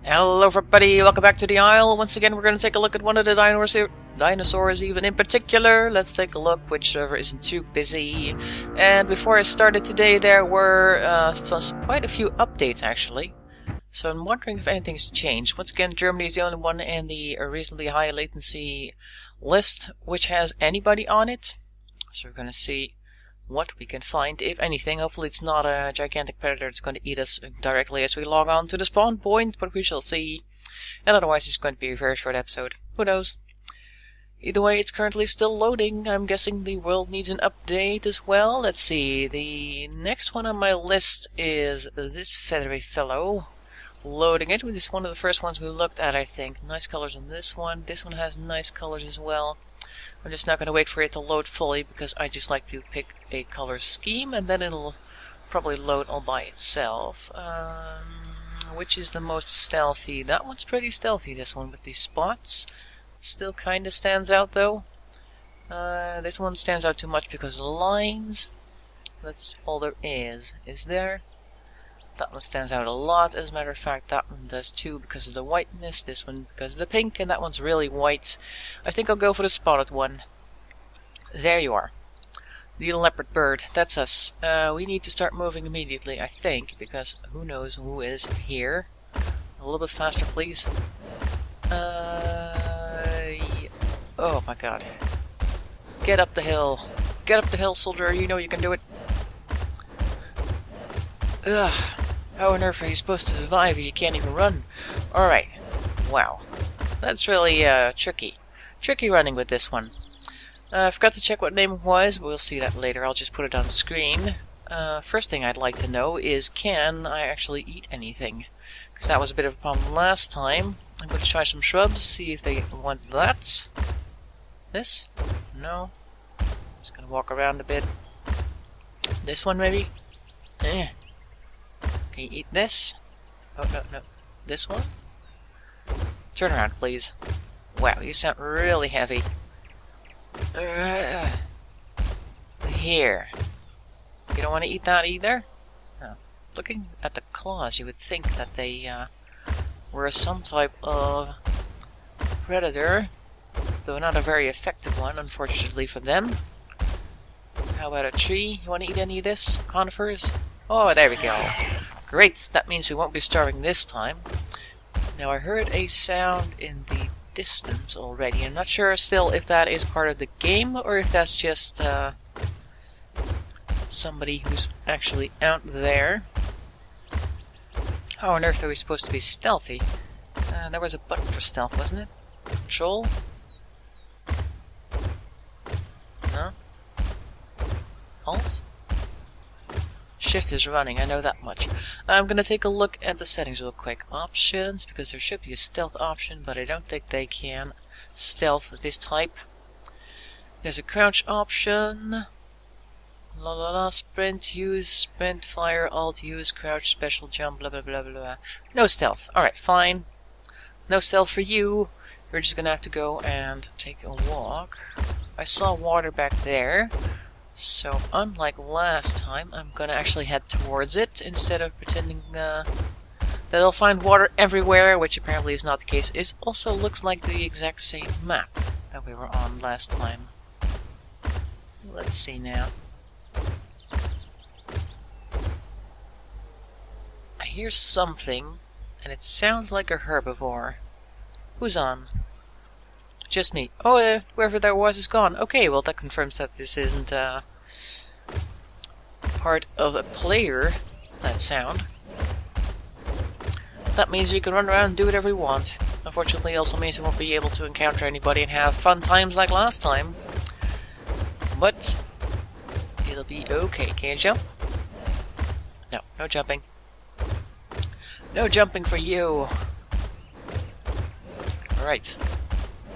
Hello everybody, welcome back to the Isle. Once again we're going to take a look at one of the dinosaurs even in particular. Let's take a look which server isn't too busy. And before I started today there were quite a few updates actually. So I'm wondering if anything's changed. Once again, Germany is the only one in the reasonably high latency list which has anybody on it. So we're going to see what we can find, if anything. Hopefully it's not a gigantic predator that's going to eat us directly as we log on to the spawn point, but we shall see. And otherwise it's going to be a very short episode. Who knows? Either way, it's currently still loading. I'm guessing the world needs an update as well. Let's see. The next one on my list is this feathery fellow. Loading it. This is one of the first ones we looked at, I think. Nice colors on this one. This one has nice colors as well. I'm just not going to wait for it to load fully because I just like to pick a color scheme and then it'll probably load all by itself. Which is the most stealthy? That one's pretty stealthy, this one with these spots. Still kind of stands out though. This one stands out too much because of the lines. That's all there is there? That one stands out a lot. As a matter of fact, that one does too because of the whiteness, this one because of the pink, and that one's really white. I think I'll go for the spotted one. There you are. The leopard bird. That's us. We need to start moving immediately, I think, because who knows who is here. A little bit faster, please. Oh my god. Get up the hill. Get up the hill, soldier. You know you can do it. Ugh. How on earth are you supposed to survive if you can't even run? Alright. Wow. That's really tricky. Tricky running with this one. I forgot to check what name it was, but we'll see that later. I'll just put it on the screen. First thing I'd like to know is, can I actually eat anything? Because that was a bit of a problem last time. I'm going to try some shrubs, see if they want that. This? No. I'm just going to walk around a bit. This one maybe? Eh. Can you eat this? Oh, no. This one? Turn around, please. Wow, you sound really heavy. Here. You don't want to eat that either? No. Looking at the claws, you would think that they were some type of predator, though not a very effective one, unfortunately for them. How about a tree? You want to eat any of this? Conifers? Oh, there we go. Great, that means we won't be starving this time. Now I heard a sound in the distance already. I'm not sure still if that is part of the game or if that's just somebody who's actually out there. How on earth are we supposed to be stealthy? There was a button for stealth, wasn't it? Control? No? Alt? Shift is running, I know that much. I'm gonna take a look at the settings real quick. Options, because there should be a stealth option, but I don't think they can stealth this type. There's a crouch option. Sprint, use, sprint, fire, alt, use, crouch, special jump, blah blah blah blah blah. No stealth. Alright, fine. No stealth for you. You're just gonna have to go and take a walk. I saw water back there. So, unlike last time, I'm gonna actually head towards it instead of pretending that I'll find water everywhere, which apparently is not the case. It also looks like the exact same map that we were on last time. Let's see now. I hear something, and it sounds like a herbivore. Who's on? Just me. Oh, whoever there was is gone. Okay, well that confirms that this isn't part of a player, that sound. That means we can run around and do whatever we want. Unfortunately, it also means we won't be able to encounter anybody and have fun times like last time. But it'll be okay. Can you jump? No, no jumping. No jumping for you. Alright.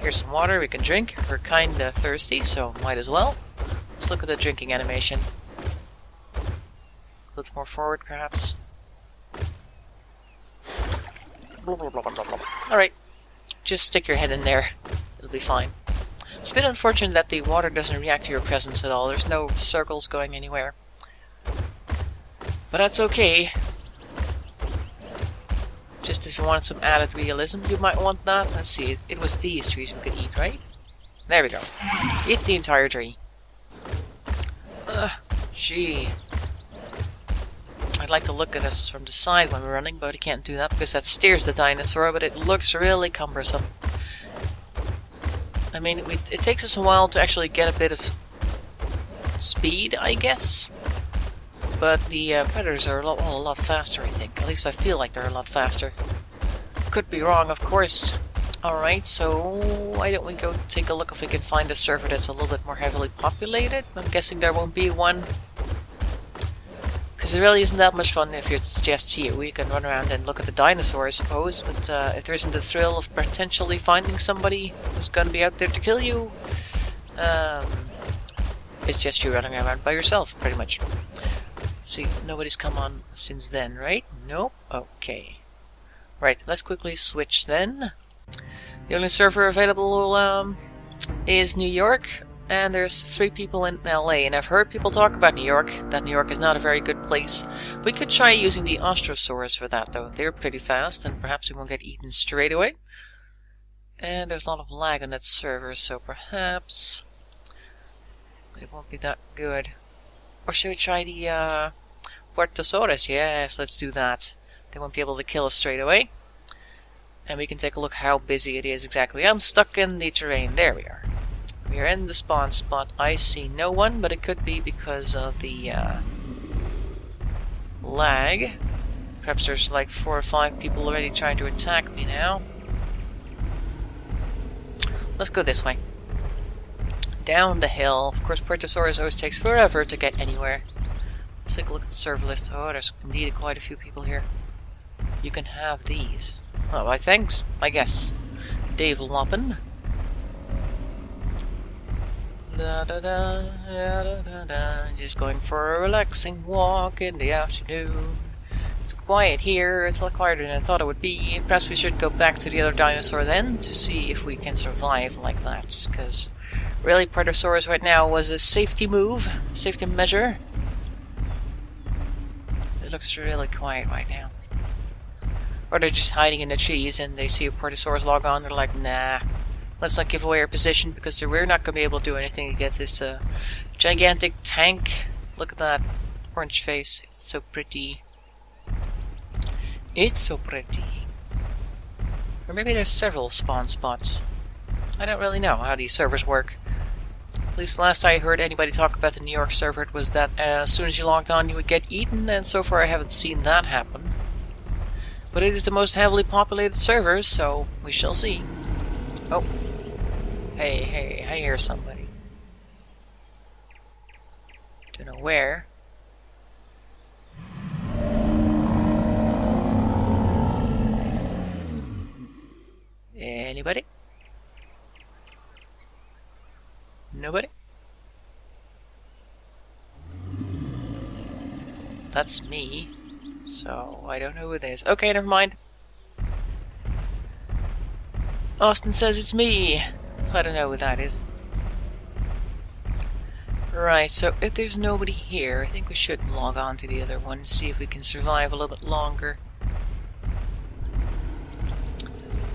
Here's some water we can drink. We're kinda thirsty, so might as well. Let's look at the drinking animation. A little more forward, perhaps. Alright. Just stick your head in there. It'll be fine. It's a bit unfortunate that the water doesn't react to your presence at all. There's no circles going anywhere. But that's okay. Just if you wanted some added realism, you might want that. Let's see, it was these trees we could eat, right? There we go. Eat the entire tree. Gee. I'd like to look at this from the side when we're running, but I can't do that because that steers the dinosaur, but it looks really cumbersome. I mean, it takes us a while to actually get a bit of speed, I guess. But the predators are a lot faster, I think. At least I feel like they're a lot faster. Could be wrong, of course. Alright, so why don't we go take a look if we can find a server that's a little bit more heavily populated? I'm guessing there won't be one. Because it really isn't that much fun if it's just you. We can run around and look at the dinosaur, I suppose, but if there isn't the thrill of potentially finding somebody who's going to be out there to kill you, it's just you running around by yourself, pretty much. See, nobody's come on since then, right? Nope. Okay. Right, let's quickly switch then. The only server available is New York. And there's 3 people in LA, and I've heard people talk about New York, that New York is not a very good place. We could try using the Ostrosaurus for that, though. They're pretty fast, and perhaps we won't get eaten straight away. And there's a lot of lag on that server, so perhaps it won't be that good. Or should we try the Puertosaurus? Yes, let's do that. They won't be able to kill us straight away. And we can take a look how busy it is exactly. I'm stuck in the terrain. There we are. We are in the spawn spot. I see no one, but it could be because of the lag. Perhaps there's like 4 or 5 people already trying to attack me now. Let's go this way. Down the hill. Of course, Puertosaurus always takes forever to get anywhere. Let's take a look at the server list. Oh, there's indeed quite a few people here. You can have these. Oh, why thanks, I guess. Dave Loppin. Da, da, da, da, da, da. Just going for a relaxing walk in the afternoon. It's quiet here. It's a lot quieter than I thought it would be. Perhaps we should go back to the other dinosaur then to see if we can survive like that. Because really, Puertosaurus right now was a safety move, safety measure. It looks really quiet right now. Or they're just hiding in the trees and they see a Puertosaurus log on. They're like, nah. Let's not give away our position because we're not going to be able to do anything against this gigantic tank. Look at that orange face. It's so pretty. It's so pretty. Or maybe there's several spawn spots. I don't really know how these servers work. At least last I heard anybody talk about the New York server, it was that as soon as you logged on you would get eaten, and so far I haven't seen that happen. But it is the most heavily populated server, so we shall see. Oh. Hey, I hear somebody. Don't know where. Anybody? Nobody? That's me. So, I don't know who it is. Okay, never mind. Austin says it's me. I don't know who that is. Right, so if there's nobody here, I think we should log on to the other one, see if we can survive a little bit longer.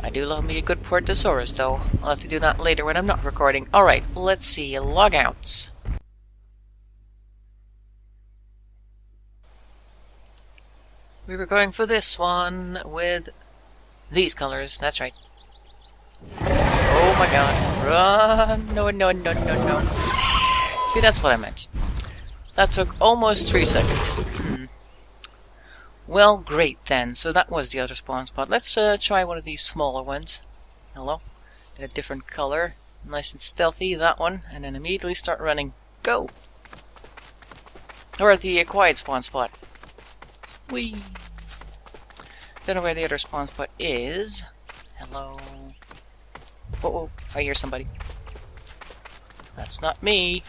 I do love me a good Puertosaurus, though. I'll have to do that later when I'm not recording. Alright, let's see. Logouts. We were going for this one with these colors. That's right. Oh my god. Run! No, no, no, no, no. See, that's what I meant. That took almost 3 seconds. Well, great then. So that was the other spawn spot. Let's try one of these smaller ones. Hello. In a different color. Nice and stealthy, that one. And then immediately start running. Go! Or at the quiet spawn spot. Whee! Don't know where the other spawn spot is. Hello. Oh, I hear somebody. That's not me.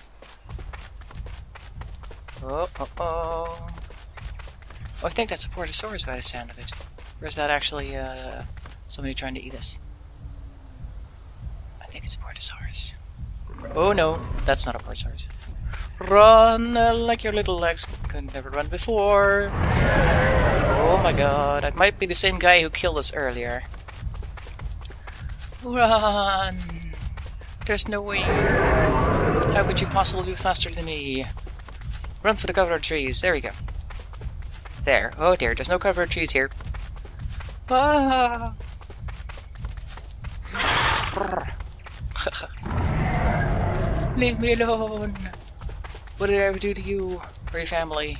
Oh. Oh, I think that's a Puertosaurus by the sound of it. Or is that actually somebody trying to eat us? I think it's a Puertosaurus. Oh no, that's not a Puertosaurus. Run like your little legs could never run before. Oh my god, that might be the same guy who killed us earlier. Run! There's no way. How could you possibly be faster than me? Run for the cover of trees. There we go. There. Oh dear, there's no cover of trees here. Ah! Leave me alone! What did I ever do to you or your family?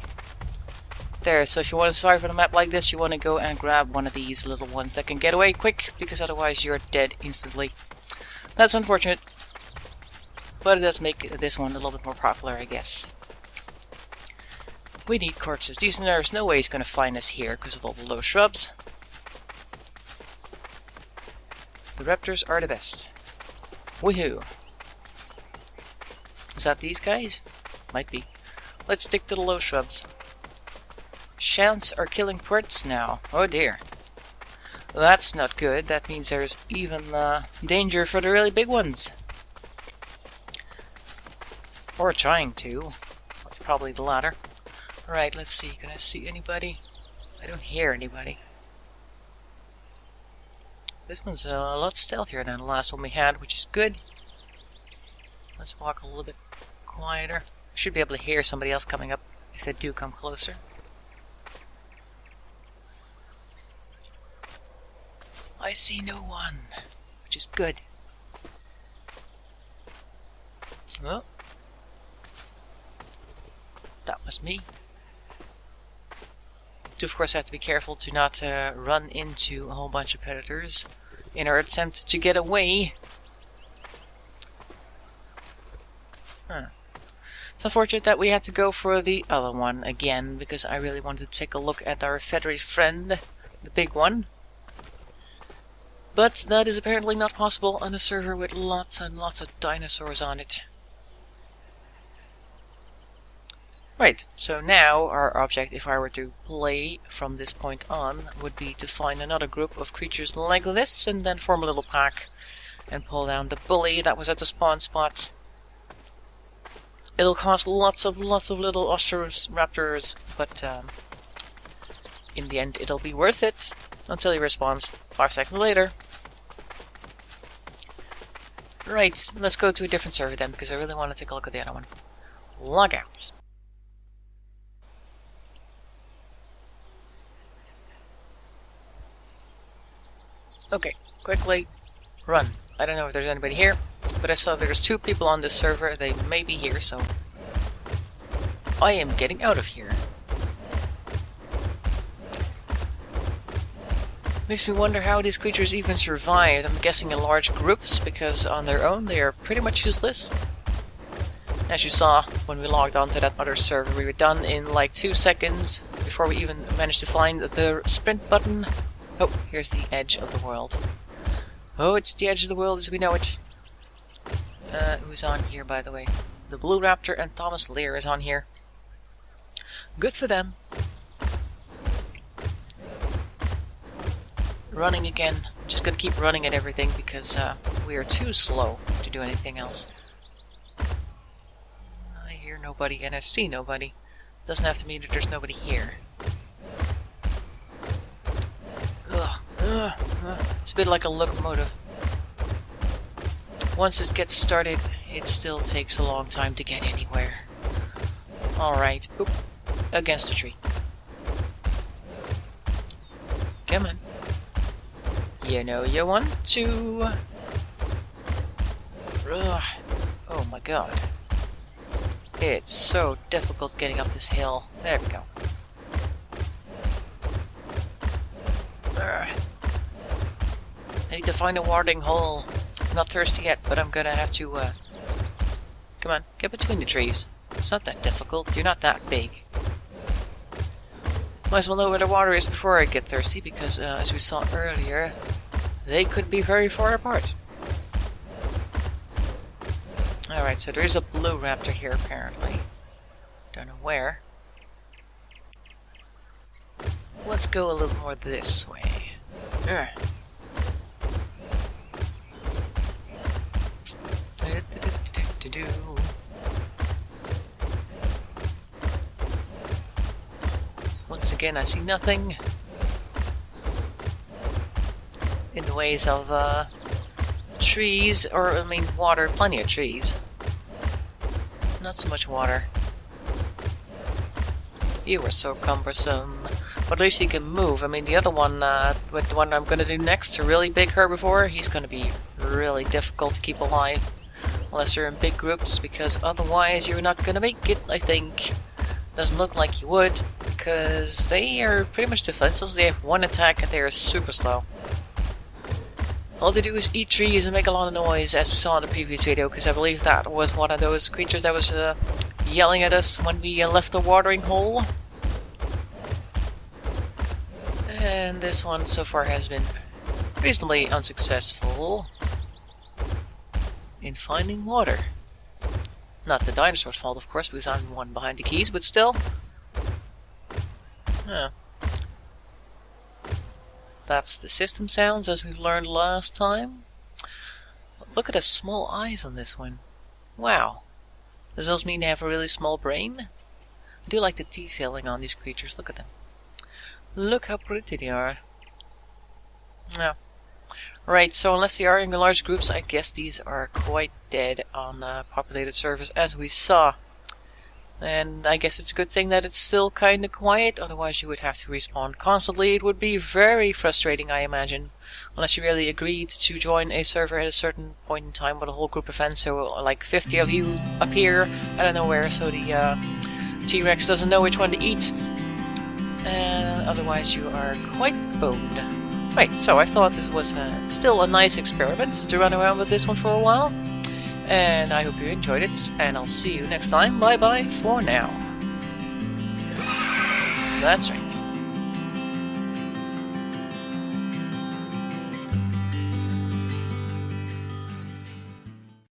There, so if you want to survive on a map like this, you want to go and grab one of these little ones that can get away quick, because otherwise you're dead instantly. That's unfortunate, but it does make this one a little bit more popular, I guess. We need corpses. There's no way he's going to find us here because of all the low shrubs. The raptors are the best. Woohoo! Is that these guys? Might be. Let's stick to the low shrubs. Shants are killing perts now. Oh dear. That's not good. That means there's even danger for the really big ones. Or trying to. Probably the latter. Alright, let's see. Can I see anybody? I don't hear anybody. This one's a lot stealthier than the last one we had, which is good. Let's walk a little bit quieter. Should be able to hear somebody else coming up if they do come closer. I see no one, which is good. Oh. That was me. Do of course have to be careful to not run into a whole bunch of predators in our attempt to get away. Huh. It's unfortunate that we had to go for the other one again, because I really wanted to take a look at our feathery friend, the big one. But that is apparently not possible on a server with lots and lots of dinosaurs on it. Right, so now our object, if I were to play from this point on, would be to find another group of creatures like this, and then form a little pack and pull down the bully that was at the spawn spot. It'll cost lots of little Osteraptors, but in the end it'll be worth it until he respawns 5 seconds later. Right, let's go to a different server then, because I really want to take a look at the other one. Logouts. Okay, quickly run. I don't know if there's anybody here, but I saw there's 2 people on this server. They may be here, so I am getting out of here. Makes me wonder how these creatures even survived. I'm guessing in large groups, because on their own they are pretty much useless. As you saw, when we logged on to that other server, we were done in like 2 seconds before we even managed to find the sprint button. Oh, here's the edge of the world. Oh, it's the edge of the world as we know it. Who's on here, by the way? The Blue Raptor and Thomas Lear is on here. Good for them. Running again. I'm just gonna keep running at everything because we are too slow to do anything else. I hear nobody and I see nobody. Doesn't have to mean that there's nobody here. It's a bit like a locomotive. Once it gets started, it still takes a long time to get anywhere. Alright. Oop. Against a tree. Come on. You know you want to. Ugh. Oh my god. It's so difficult getting up this hill. There we go. I need to find a watering hole. I'm not thirsty yet, but I'm gonna have to, come on, get between the trees. It's not that difficult. You're not that big. Might as well know where the water is before I get thirsty, because, as we saw earlier, they could be very far apart. Alright, so there is a blue raptor here, apparently. Don't know where. Let's go a little more this way. Once again, I see nothing. in the ways of trees, or I mean water, plenty of trees. Not so much water. You were so cumbersome. But at least he can move. I mean, the other one, with the one I'm going to do next, a really big herbivore, he's going to be really difficult to keep alive. Unless you're in big groups, because otherwise you're not going to make it, I think. Doesn't look like you would, because they are pretty much defenseless. They have one attack and they are super slow. All they do is eat trees and make a lot of noise, as we saw in the previous video, because I believe that was one of those creatures that was yelling at us when we left the watering hole. And this one so far has been reasonably unsuccessful in finding water. Not the dinosaur's fault, of course, because I'm one behind the keys, but still. Yeah. That's the system sounds, as we learned last time. Look at the small eyes on this one. Wow. Does those mean they have a really small brain? I do like the detailing on these creatures. Look at them. Look how pretty they are. Yeah. Right, so unless they are in large groups, I guess these are quite dead on a populated surface, as we saw. And I guess it's a good thing that it's still kind of quiet, otherwise you would have to respawn constantly. It would be very frustrating, I imagine, unless you really agreed to join a server at a certain point in time with a whole group of friends, so like 50 of you appear out of nowhere, so the T-Rex doesn't know which one to eat. Otherwise you are quite boned. Right, so I thought this was still a nice experiment to run around with this one for a while. And I hope you enjoyed it, and I'll see you next time. Bye bye for now. That's right.